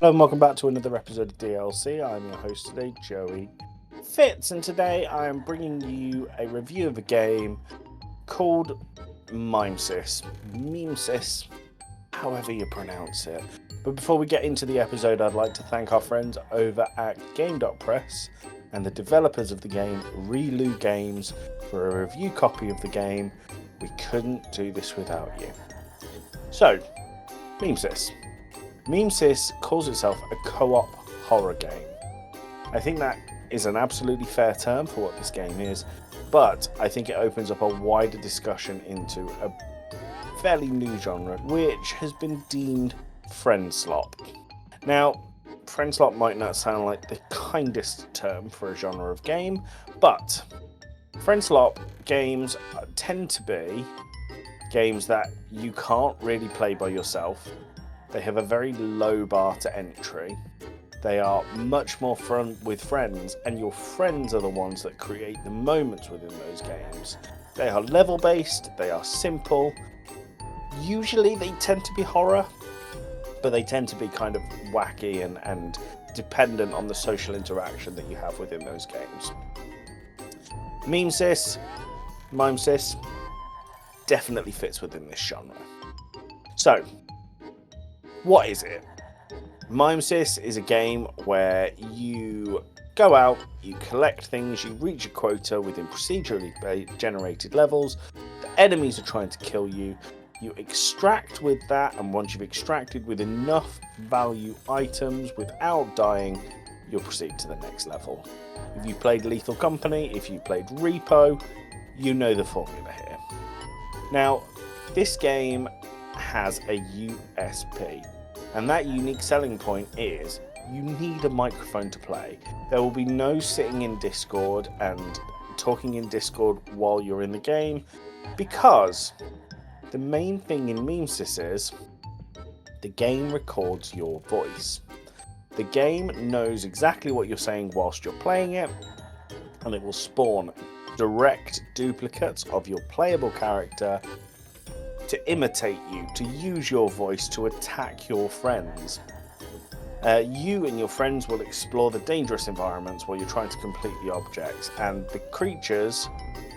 And welcome back to another episode of DLC. I'm your host today, Joey Fitz, and today I am bringing you a review of a game called Mimesis. Mimesis, however you pronounce it. But before we get into the episode, I'd like to thank our friends over at Game.Press and the developers of the game, Relu Games, for a review copy of the game. We couldn't do this without you. So, Mimesis. Mimesis calls itself a co-op horror game. I think that is an absolutely fair term for what this game is, but I think it opens up a wider discussion into a fairly new genre, which has been deemed friend slop. Now, friend slop might not sound like the kindest term for a genre of game, but friend slop games tend to be games that you can't really play by yourself. They have a very low bar to entry. They are much more fun with friends, and your friends are the ones that create the moments within those games. They are level based, they are simple. Usually they tend to be horror, but they tend to be kind of wacky and dependent on the social interaction that you have within those games. Mimesis definitely fits within this genre. So, what is it? Mimesis is a game where you go out, you collect things, you reach a quota within procedurally generated levels. The enemies are trying to kill you. You extract with that, and once you've extracted with enough value items without dying, you'll proceed to the next level. If you played Lethal Company, if you played Repo, you know the formula here. Now, this game has a USP. And that unique selling point is you need a microphone to play. There will be no sitting in Discord and talking in Discord while you're in the game, because the main thing in Mimesis is the game records your voice. The game knows exactly what you're saying whilst you're playing it, and it will spawn direct duplicates of your playable character to imitate you, to use your voice to attack your friends. You and your friends will explore the dangerous environments while you're trying to complete the objects, and the creatures,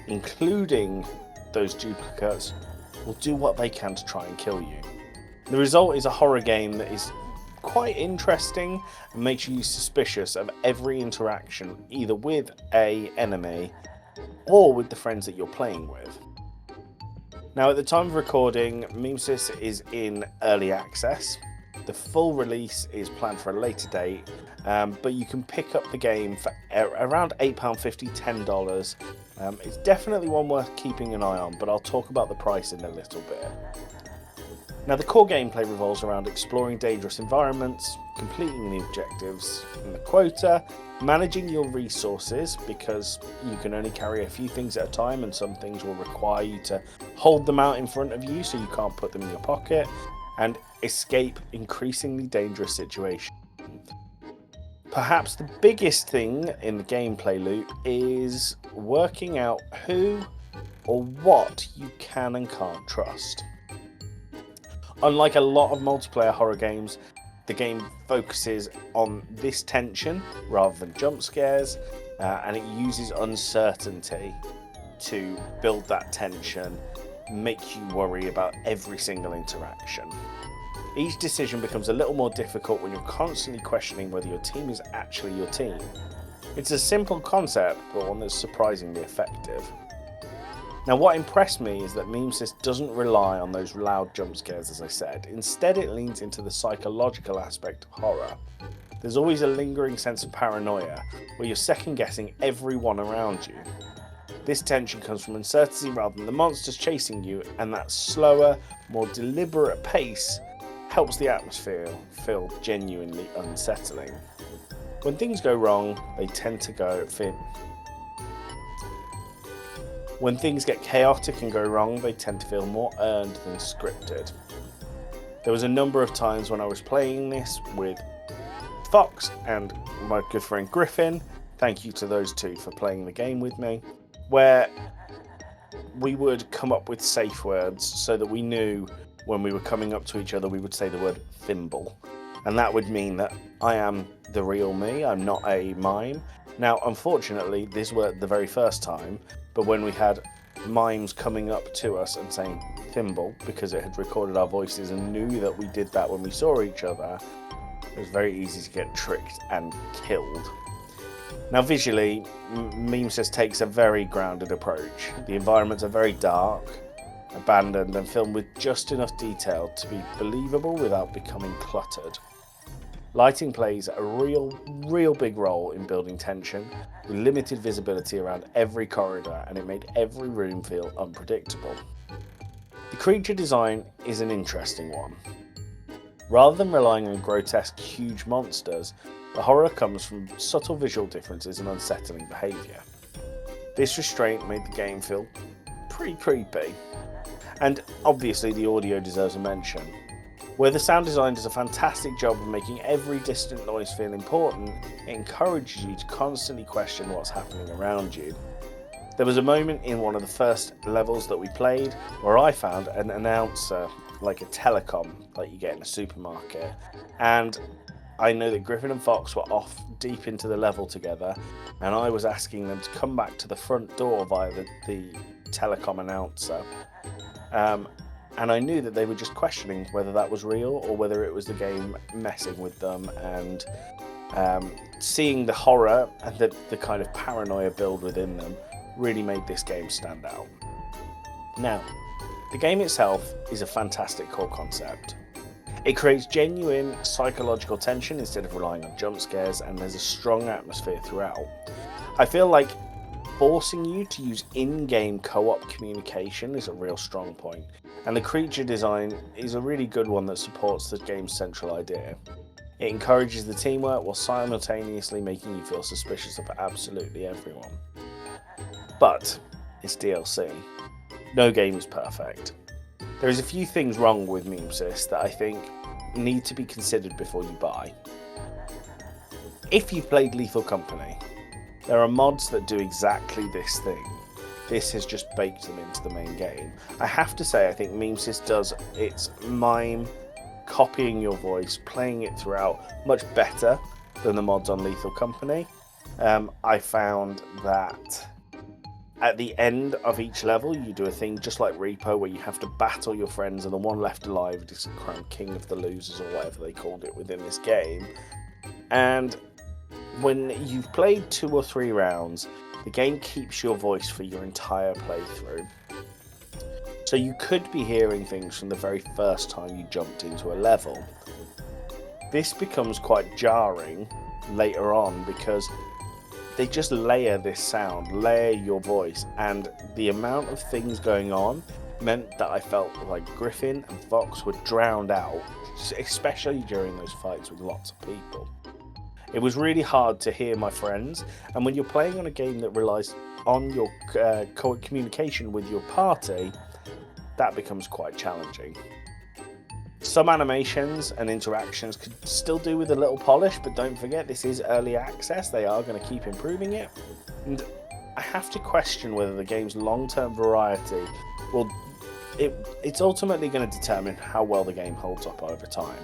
including those duplicates, will do what they can to try and kill you. The result is a horror game that is quite interesting and makes you suspicious of every interaction, either with an enemy or with the friends that you're playing with. Now, at the time of recording, Mimesis is in early access. The full release is planned for a later date, but you can pick up the game for around £8.50, $10. It's definitely one worth keeping an eye on, but I'll talk about the price in a little bit. Now, the core gameplay revolves around exploring dangerous environments, completing the objectives and the quota, managing your resources, because you can only carry a few things at a time and some things will require you to hold them out in front of you so you can't put them in your pocket, and escape increasingly dangerous situations. Perhaps the biggest thing in the gameplay loop is working out who or what you can and can't trust. Unlike a lot of multiplayer horror games, the game focuses on this tension rather than jump scares, and it uses uncertainty to build that tension, make you worry about every single interaction. Each decision becomes a little more difficult when you're constantly questioning whether your team is actually your team. It's a simple concept, but one that's surprisingly effective. Now, what impressed me is that Mimesis doesn't rely on those loud jump scares, as I said. Instead, it leans into the psychological aspect of horror. There's always a lingering sense of paranoia, where you're second-guessing everyone around you. This tension comes from uncertainty rather than the monsters chasing you, and that slower, more deliberate pace helps the atmosphere feel genuinely unsettling. When things go wrong, they tend to When things get chaotic and go wrong, they tend to feel more earned than scripted. There was a number of times when I was playing this with Fox and my good friend Griffin, thank you to those two for playing the game with me, where we would come up with safe words so that we knew when we were coming up to each other we would say the word thimble. and that would mean that I am the real me, I'm not a mime. Now, unfortunately, this worked the very first time, but when we had mimes coming up to us and saying Thimble, because it had recorded our voices and knew that we did that when we saw each other, it was very easy to get tricked and killed. Now, visually, Mimesis takes a very grounded approach. The environments are very dark, abandoned, and filmed with just enough detail to be believable without becoming cluttered. Lighting plays a real big role in building tension, with limited visibility around every corridor, and it made every room feel unpredictable. The creature design is an interesting one. Rather than relying on grotesque, huge monsters, the horror comes from subtle visual differences and unsettling behaviour. This restraint made the game feel pretty creepy. And obviously the audio deserves a mention. Where the sound design does a fantastic job of making every distant noise feel important, it encourages you to constantly question what's happening around you. There was a moment in one of the first levels that we played where I found an announcer, like a telecom, like you get in a supermarket, and I know that Griffin and Fox were off deep into the level together, and I was asking them to come back to the front door via the telecom announcer. And I knew that they were just questioning whether that was real or whether it was the game messing with them, and seeing the horror and the kind of paranoia build within them really made this game stand out. Now, the game itself is a fantastic core concept. It creates genuine psychological tension instead of relying on jump scares, and there's a strong atmosphere throughout. I feel like forcing you to use in-game co-op communication is a real strong point, and the creature design is a really good one that supports the game's central idea. It encourages the teamwork while simultaneously making you feel suspicious of absolutely everyone. But it's DLC. No game is perfect. There is a few things wrong with Mimesis that I think need to be considered before you buy. If you've played Lethal Company, there are mods that do exactly this thing. This has just baked them into the main game. I have to say, I think Mimesis does its mime, copying your voice, playing it throughout, much better than the mods on Lethal Company. I found that at the end of each level, you do a thing just like Repo, where you have to battle your friends, and the one left alive is crowned king of the losers, or whatever they called it within this game. And when you've played 2 or 3 rounds, the game keeps your voice for your entire playthrough. So you could be hearing things from the very first time you jumped into a level. This becomes quite jarring later on because they just layer this sound, layer your voice, and the amount of things going on meant that I felt like Griffin and Fox were drowned out, especially during those fights with lots of people. It was really hard to hear my friends, and when you're playing on a game that relies on your communication with your party, that becomes quite challenging. Some animations and interactions could still do with a little polish, but don't forget this is early access, they are going to keep improving it. And I have to question whether the game's long-term variety it's ultimately going to determine how well the game holds up over time.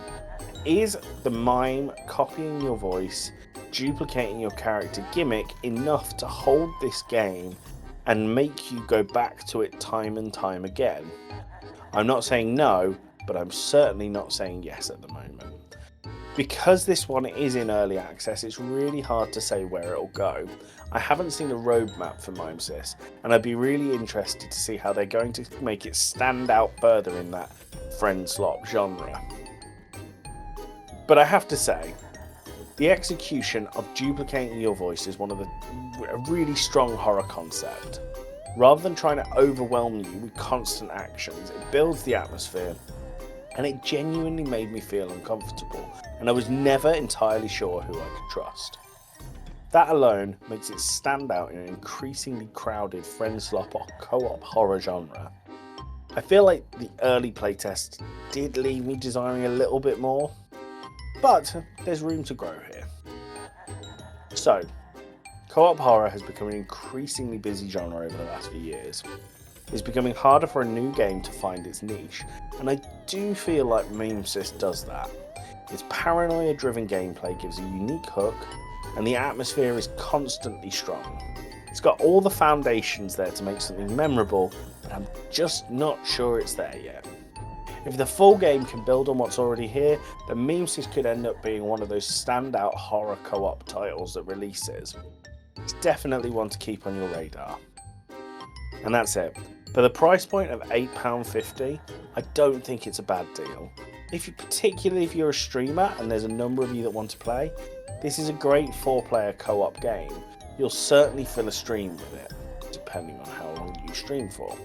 Is the mime copying your voice, duplicating your character gimmick enough to hold this game and make you go back to it time and time again? I'm not saying no, but I'm certainly not saying yes at the moment. Because this one is in early access, it's really hard to say where it'll go. I haven't seen a roadmap for Mimesis, and I'd be really interested to see how they're going to make it stand out further in that friend slop genre. But I have to say, the execution of duplicating your voice is a really strong horror concept. Rather than trying to overwhelm you with constant actions, it builds the atmosphere, and it genuinely made me feel uncomfortable, and I was never entirely sure who I could trust. That alone makes it stand out in an increasingly crowded friend slop or co-op horror genre. I feel like the early playtest did leave me desiring a little bit more, but there's room to grow here. So, co-op horror has become an increasingly busy genre over the last few years. It's becoming harder for a new game to find its niche, and I do feel like Mimesis does that. Its paranoia-driven gameplay gives a unique hook, and the atmosphere is constantly strong. It's got all the foundations there to make something memorable, and I'm just not sure it's there yet. If the full game can build on what's already here, then Mimesis could end up being one of those standout horror co-op titles that releases. It's definitely one to keep on your radar. And that's it. For the price point of £8.50, I don't think it's a bad deal. Particularly if you're a streamer and there's a number of you that want to play, this is a great 4-player co-op game. You'll certainly fill a stream with it, depending on how long you stream for.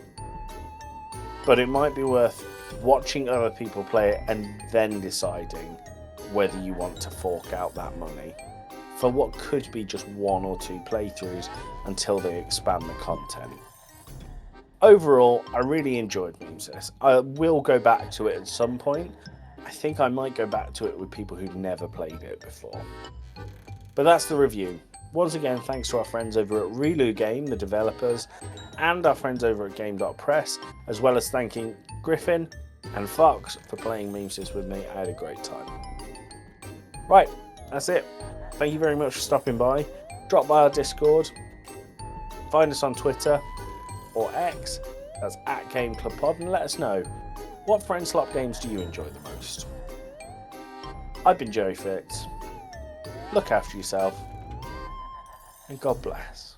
But it might be worth watching other people play it and then deciding whether you want to fork out that money for what could be just 1 or 2 playthroughs until they expand the content. Overall, I really enjoyed Mimesis. I will go back to it at some point. I think I might go back to it with people who've never played it before. But that's the review. Once again, thanks to our friends over at Relu Game, the developers, and our friends over at Game.Press, as well as thanking Griffin and Fox for playing Mimesis with me. I had a great time. Right, that's it. Thank you very much for stopping by. Drop by our Discord. Find us on Twitter or X, that's @GameClubPod, and let us know, what friend slot games do you enjoy the most? I've been Joey Fitz. Look after yourself, and God bless.